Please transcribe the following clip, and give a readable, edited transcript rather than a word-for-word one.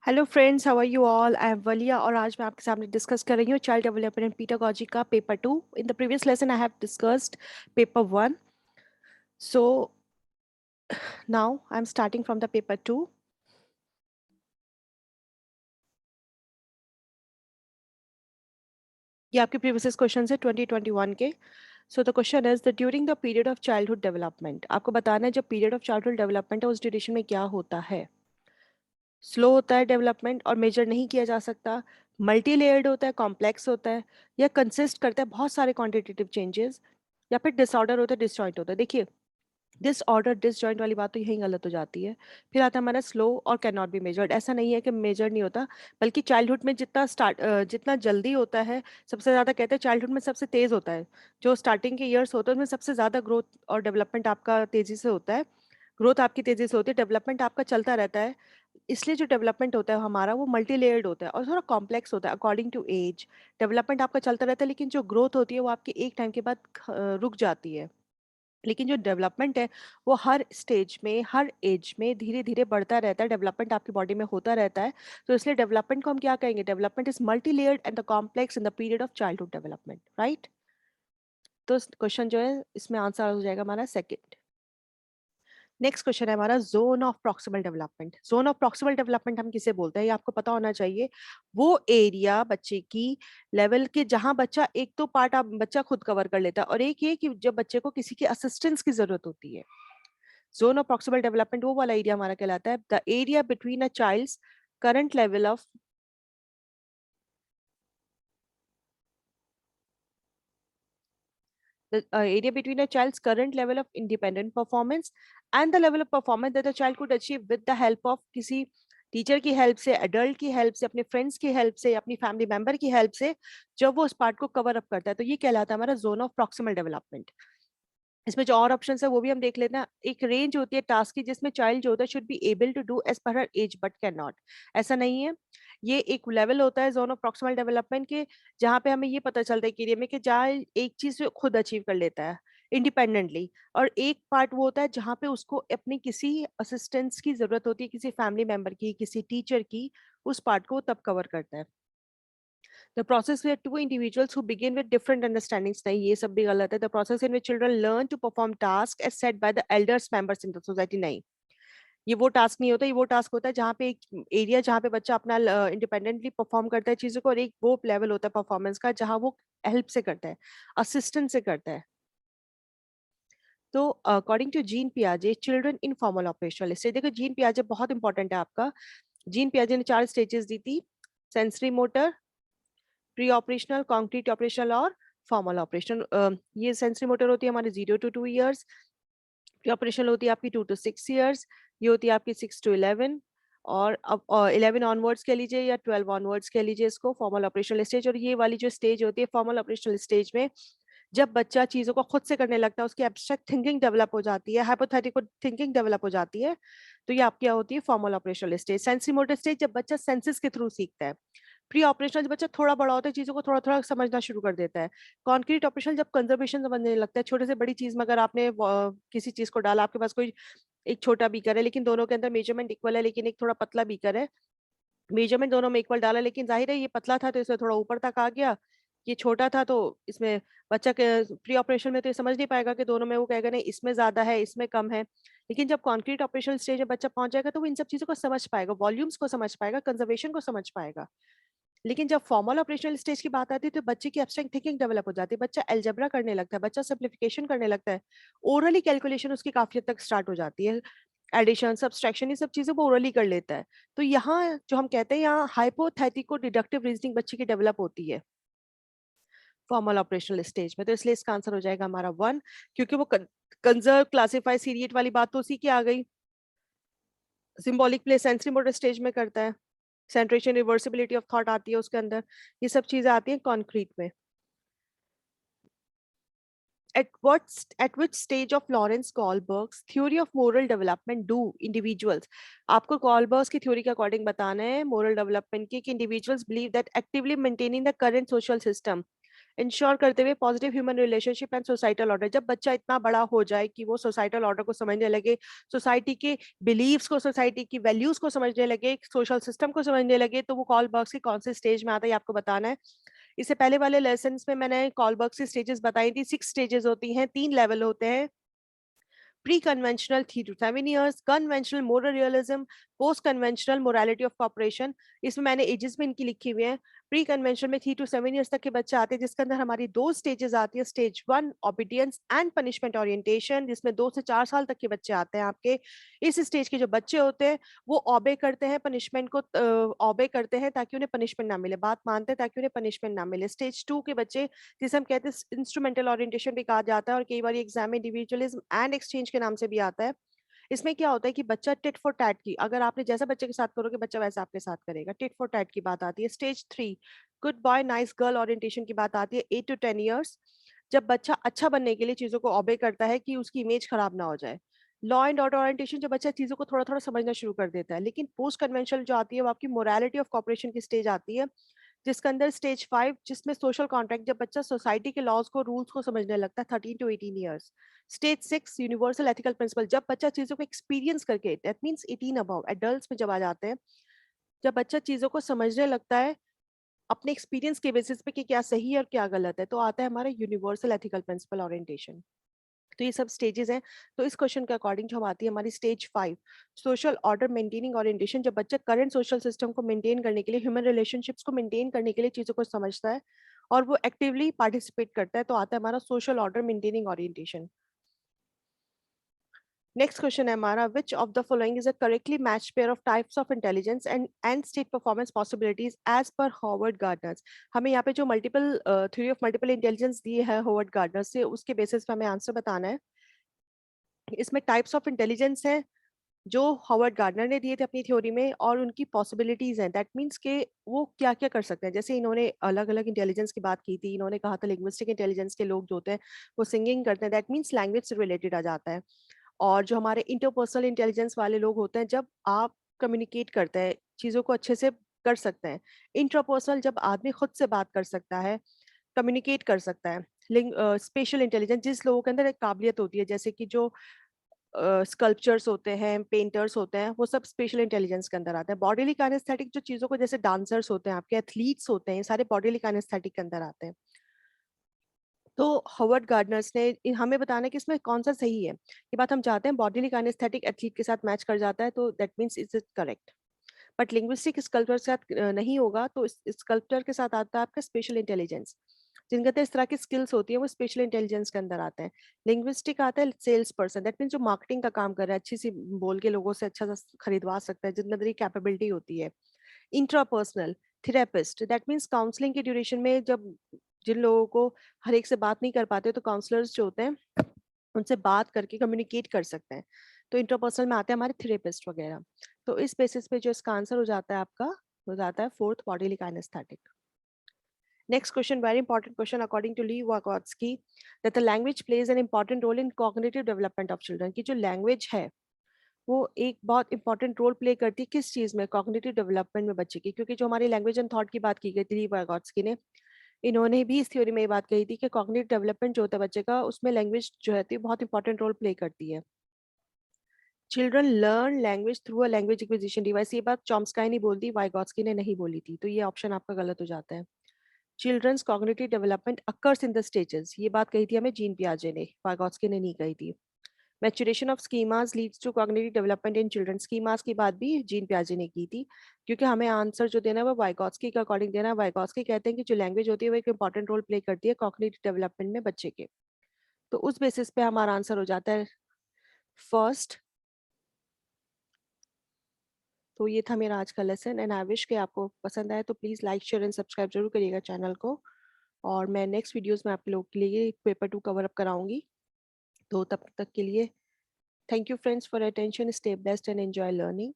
Hello friends, how are you all? I am Walia और आज मैं आपके सामने डिस्कस कर रही हूँ चाइल्ड डेवलपमेंट एंड पीडागोजी का paper 2। In the previous lesson I have discussed paper 1, so now I am starting from the paper 2। ये आपके प्रीवियस क्वेश्चन है 2021 के। So the question is the during the period of childhood development. आपको बताना है जब period of childhood development है उस ड्यूरेशन में क्या होता है। स्लो होता है डेवलपमेंट और मेजर नहीं किया जा सकता, मल्टी लेयर्ड होता है, कॉम्प्लेक्स होता है, या कंसिस्ट करता है बहुत सारे क्वांटिटेटिव चेंजेस, या फिर डिसऑर्डर होता है, डिसजॉइंट होता है। देखिए, डिसऑर्डर डिसजॉइंट वाली बात तो यहीं गलत हो जाती है। फिर आता है हमारा स्लो और कैन नॉट बी मेजर्ड। ऐसा नहीं है कि मेजर नहीं होता, बल्कि चाइल्डहुड में जितना जल्दी होता है, सबसे ज़्यादा कहते हैं चाइल्डहुड में सबसे तेज़ होता है। जो स्टार्टिंग के ईयर्स होते हैं उसमें सबसे ज़्यादा ग्रोथ और डेवलपमेंट आपका तेज़ी से होता है। ग्रोथ आपकी तेज़ी से होती है, डेवलपमेंट आपका चलता रहता है। इसलिए जो डेवलपमेंट होता है हमारा वो मल्टी लेयर्ड होता है और थोड़ा कॉम्प्लेक्स होता है अकॉर्डिंग टू एज। डेवलपमेंट आपका चलता रहता है, लेकिन जो ग्रोथ होती है वो आपकी एक टाइम के बाद रुक जाती है। लेकिन जो डेवलपमेंट है वो हर स्टेज में, हर एज में धीरे धीरे बढ़ता रहता है। डेवलपमेंट आपकी बॉडी में होता रहता है। तो इसलिए डेवलपमेंट को हम क्या कहेंगे? Development is multi layered and the complex in the period of childhood development, right? तो क्वेश्चन जो है इसमें आंसर हो जाएगा हमारा सेकंड। नेक्स्ट क्वेश्चन है हमारा zone of proximal development. Zone of proximal development हम किसे बोलते हैं, ये आपको पता होना चाहिए। वो एरिया बच्चे की लेवल के जहां बच्चा एक तो पार्ट आप बच्चा खुद कवर कर लेता है, और एक ये कि जब बच्चे को किसी की असिस्टेंस की जरूरत होती है। जोन ऑफ प्रॉक्सिमल डेवलपमेंट वो वाला एरिया हमारा कहलाता है the area between a child's current level of the area between a child's current level of independent performance and the level of performance that the child could achieve with the help of किसी teacher की help से, adult की help से, अपने friends की help से, अपनी family member की हेल्प से, जब वो उस पार्ट को कवर अप करता है, तो ये कहलाता है हमारा जोन ऑफ प्रॉक्सिमल डेवलपमेंट। इसमें जो और ऑप्शन है वो भी हम देख लेते हैं। एक रेंज होती है टास्क की जिसमें चाइल्ड जो होता है should be able to do as per her age but can not. ऐसा नहीं है। ये एक लेवल होता है जोन ऑफ प्रॉक्सिमल डेवलपमेंट के, जहाँ पे हमें ये पता चलता है कि चाइल्ड एक चीज खुद अचीव कर लेता है इंडिपेंडेंटली, और एक पार्ट वो होता है जहाँ पे उसको अपनी किसी असिस्टेंस की जरूरत होती है, किसी फैमिली मेंबर की, किसी टीचर की। उस पार्ट को वो तब कवर करता है। The process where two individuals who begin with different understandings, नहीं, ये सब भी गलत है। The process in which children learn to perform tasks as set by the elders members in the society, नहीं, ये वो टास्क नहीं होता। ये वो टास्क होता है जहाँ पे एक एरिया जहाँ पे बच्चा अपना इंडिपेंडेंटली परफॉर्म करता है चीजों को, और एक वो लेवल होता है परफॉर्मेंस का जहाँ वो हेल्प से करता है, असिस्टेंट से करता है। तो अकॉर्डिंग टू जीन पियाजे, children in formal operational stage, देखो जीन पियाजे बहुत इंपॉर्टेंट है आपका। जीन पियाजे ने 4 स्टेजेस दी थी: sensory motor, pre operational, concrete operational और फॉर्मल ऑपरेशनल। ये सेंसरी मोटर होती है हमारे 0 to 2 years, प्री ऑपरेशनल होती है आपकी 2 to 6 years, ये होती है आपकी 6 to 11, और अब 11 ऑनवर्ड्स कह लीजिए या 12 ऑनवर्ड्स कह लीजिए इसको फॉर्मल ऑपरेशनल स्टेज। और ये वाली जो स्टेज होती है फॉर्मल ऑपरेशनल स्टेज में, जब बच्चा चीजों को खुद से करने लगता है, उसकी एब्स्ट्रैक्ट थिंकिंग डेवलप हो जाती है, हाइपोथेटिकल थिंकिंग डेवलप हो जाती है, तो ये आपकी क्या होती है? Formal operational stage. Sensory motor stage जब बच्चा सेंसेस के थ्रू सीखता है। प्री ऑपरेशनल जब बच्चा थोड़ा बड़ा होता है, चीजों को थोड़ा थोड़ा समझना शुरू कर देता है। कॉन्क्रीट ऑपरेशन जब कंजर्वेशन समझने लगता है, छोटे से बड़ी चीज में अगर आपने किसी चीज को डाला, आपके पास कोई एक छोटा बीकर है लेकिन दोनों के अंदर मेजरमेंट इक्वल है, लेकिन एक थोड़ा पतला बीकर है, मेजरमेंट दोनों में इक्वल डाला, लेकिन जाहिर है ये पतला था तो इसमें थोड़ा ऊपर तक आ गया, ये छोटा था तो इसमें बच्चा के प्री ऑपरेशन में तो ये समझ नहीं पाएगा कि दोनों में, वो कहेगा नहीं इसमें ज्यादा है इसमें कम है। लेकिन जब कॉन्क्रीट ऑपरेशनल स्टेज में बच्चा पहुंच जाएगा तो वो इन सब चीजों को समझ पाएगा, वॉल्यूम्स को समझ पाएगा, कंजर्वेशन को समझ पाएगा। लेकिन जब फॉर्मल ऑपरेशनल स्टेज की बात आती है तो बच्चे की एब्स्ट्रैक्ट थिंकिंग डेवलप हो जाती है, बच्चा अलजेब्रा करने लगता है, बच्चा सिंप्लीफिकेशन करने लगता है, ओरली कैलकुलेशन उसकी काफी हद तक स्टार्ट हो जाती है, एडिशन सब्सट्रैक्शन ये सब चीजें वो ओरली कर लेता है। तो यहाँ जो हम कहते हैं, यहाँ हाइपोथेटिको डिडक्टिव रीजनिंग बच्चे की डेवलप होती है फॉर्मल ऑपरेशनल स्टेज में। तो इसलिए इसका आंसर हो जाएगा हमारा 1, क्योंकि वो कंजर्व, क्लासिफाई, सीरियट वाली बात तो उसी की आ गई। Symbolic play sensory motor stage में करता है, सेंट्रेशन, रिवर्सिबिलिटी ऑफ थॉट आती है उसके अंदर, ये सब चीजें आती हैं कॉन्क्रीट में। At which stage of Lawrence Kohlberg's theory of moral development do individuals, आपको कॉलबर्ग्स की थ्योरी के अकॉर्डिंग बताना है मोरल डेवलपमेंट की, कि individuals believe that actively maintaining the current social system, ensure करते हुए positive human relationship and societal order. जब बच्चा इतना बड़ा हो जाए कि वो सोसाइटल ऑर्डर को समझने लगे, सोसाइटी के बिलीव्स को, सोसाइटी की वैल्यूज को समझने लगे, सोशल सिस्टम को समझने लगे, तो वो कॉलबर्ग्स के कौन से स्टेज में आता है, ये आपको बताना है। इससे पहले वाले लेसन में मैंने कॉलबर्ग्स की स्टेजेस बताई थी। 6 स्टेजेस होती हैं, 3 लेवल होते हैं। pre-conventional 3 to 7 years, conventional moral realism, post conventional morality of cooperation। इसमें मैंने एजेस में इनकी लिखी हुई है। प्री कन्वेंशनल में 3 to 7 years तक के बच्चे आते हैं, जिसके अंदर हमारी 2 स्टेजेस आती है। Stage 1 obedience and punishment orientation, जिसमें 2 से 4 साल तक के बच्चे आते हैं आपके। इस स्टेज के जो बच्चे होते हैं वो ऑबे करते हैं, पनिशमेंट को ऑबे करते हैं ताकि उन्हें पनिशमेंट ना मिले, बात मानते हैं ताकि उन्हें पनिशमेंट ना मिले। स्टेज 2 के बच्चे, जिसे हम कहते हैं इंस्ट्रूमेंटल ओरिएंटेशन भी कहा जाता है, और कई बार एग्जाम में इंडिविजुअलिज्म एंड एक्सचेंज के नाम से भी आता है। इसमें क्या होता है कि बच्चा टिट फॉर टैट की, अगर आपने जैसा बच्चे के साथ करोगे बच्चा वैसा आपके साथ करेगा, टिट फॉर टैट की बात आती है। Stage 3 good boy nice girl orientation की बात आती है। 8 to 10 years, जब बच्चा अच्छा बनने के लिए चीजों को ऑबे करता है कि उसकी इमेज खराब ना हो जाए। लॉ एंड ऑर्डर ओरिएंटेशन, जब बच्चा चीजों को थोड़ा थोड़ा समझना शुरू कर देता है। लेकिन पोस्ट कन्वेंशनल जो आती है वो आपकी मोरालिटी ऑफ कॉपरेशन की स्टेज आती है, जिसके अंदर स्टेज 5, जिसमें सोशल कॉन्ट्रैक्ट, जब बच्चा सोसाइटी के लॉज को, रूल्स को समझने लगता है। 13 to 18 years। Stage 6 universal ethical principle, जब बच्चा चीजों को एक्सपीरियंस करके, दैट मींस 18 अबव, एडल्ट्स में जब आ जाते हैं, जब बच्चा चीजों को समझने लगता है अपने एक्सपीरियंस के बेसिस पे कि क्या सही है और क्या गलत है, तो आता है हमारा यूनिवर्सल एथिकल प्रिंसिपल ओरिएंटेशन। तो ये सब स्टेजेस हैं। तो इस क्वेश्चन के अकॉर्डिंग जो हम आती है हमारी stage 5 social order maintaining orientation, जब बच्चा करंट सोशल सिस्टम को मेंटेन करने के लिए, ह्यूमन रिलेशनशिप्स को मेंटेन करने के लिए चीजों को समझता है और वो एक्टिवली पार्टिसिपेट करता है, तो आता है हमारा social order maintaining orientation. Next question है हमारा, which of the following is a correctly matched pair of types of intelligence and state performance possibilities as per Howard Gardner. हमें यहाँ पे जो multiple theory of multiple intelligence दी है Howard gardener से, उसके बेसिस पे हमें आंसर बताना है। इसमें टाइप्स ऑफ इंटेलिजेंस है जो हॉवर्ड गार्डनर ने दिए थे अपनी थ्योरी में, और उनकी पॉसिबिलिटीज हैं, दैट मीन्स के वो क्या क्या कर सकते हैं। जैसे इन्होंने अलग अलग इंटेलिजेंस की बात की थी, इन्होंने कहा था लिंग्विस्टिक इंटेलिजेंस के लोग जो होते हैं वो सिंगिंग करते हैं, दैट मीन्स लैंग्वेज से रिलेटेड आ जाता है। और जो हमारे इंटरपर्सनल इंटेलिजेंस वाले लोग होते हैं, जब आप कम्युनिकेट करते हैं चीज़ों को अच्छे से कर सकते हैं। इंट्रापर्सनल, जब आदमी खुद से बात कर सकता है, कम्युनिकेट कर सकता है। स्पेशल इंटेलिजेंस, जिस लोगों के अंदर एक काबिलियत होती है, जैसे कि जो स्कल्पचर्स होते हैं, पेंटर्स होते हैं, वो सब स्पेशल इंटेलिजेंस के अंदर आते हैं। बॉडीली काइनेस्थेटिक, जो चीज़ों को, जैसे डांसर्स होते हैं, आपके एथलीट्स होते हैं, ये सारे बॉडीली काइनेस्थेटिक के अंदर आते हैं। तो हॉवर्ड गार्डनर्स ने हमें बताना है कि इसमें कौन सा सही है। ये बात हम चाहते हैं, बॉडीली काइनेस्थेटिक एथलीट के साथ मैच कर जाता है, तो that means is it correct. But linguistic sculpture के साथ नहीं होगा, तो स्कल्पचर के साथ आता है आपका स्पेशल इंटेलिजेंस। जिनके अंदर इस तरह की स्किल्स होती है वो स्पेशल इंटेलिजेंस के अंदर आते हैं। लिंग्विस्टिक आता है सेल्स पर्सन, दैट मीन्स जो मार्केटिंग का काम कर रहा है, अच्छी सी बोल के लोगों से अच्छा सा खरीदवा सकता है, जिनके अंदर ये कैपेबिलिटी होती है। Intrapersonal therapist, that means counselling के ड्यूरेशन में जब जिन लोगों को हर एक से बात नहीं कर पाते, तो काउंसलर्स जो होते हैं उनसे बात करके कम्युनिकेट कर सकते हैं। तो इंटरपर्सनल में आते हैं हमारे थेरेपिस्ट वगैरह। तो इस बेसिस पे जो इसका आंसर हो जाता है आपका, हो जाता है fourth, bodily kinesthetic. Next question, very important question according to Lee Vygotsky, that the language plays an important role in cognitive development of children। की जो language है वो एक बहुत इंपॉर्टेंट रोल प्ले करती है किस चीज में, कॉग्निटिव डेवलपमेंट में बच्चे की। क्योंकि जो हमारी लैंग्वेज एंड थॉट की बात की गई थी ली वाइगोत्स्की ने, इन्होंने भी इस थ्योरी में ये बात कही थी कि कॉग्निटिव डेवलपमेंट जो होता है बच्चे का, उसमें लैंग्वेज जो है बहुत इंपॉर्टेंट रोल प्ले करती है। Children learn language through a language acquisition device, ये बात चॉम्स्की ने बोली, वाइगोत्स्की ने नहीं बोली थी, तो ये ऑप्शन आपका गलत हो जाता है। Children's cognitive development occurs in the stages, ये बात कही थी हमें जीन पियाजे ने, वाइगोत्स्की ने नहीं कही थी। Maturation of schemas leads to cognitive development in children, schemas की बात भी जीन पियाजे ने की थी। क्योंकि हमें आंसर जो देना है वो वाइगोत्स्की के अकॉर्डिंग देना है। वाइगोत्स्की कहते हैं कि जो लैंग्वेज होती है वो एक इंपॉर्टेंट रोल प्ले करती है कॉग्निटिव डेवलपमेंट में बच्चे के। तो उस बेसिस पे हमारा आंसर हो जाता है फर्स्ट। तो ये था मेरा आज का लेसन, एंड आई विश कि आपको पसंद आए, तो please like share and subscribe जरूर करिएगा चैनल को। और मैं नेक्स्ट वीडियोस में आप लोगों के लिए पेपर 2 कवर अप कराऊंगी। तो तब तक के लिए thank you friends for attention, stay blessed and enjoy learning.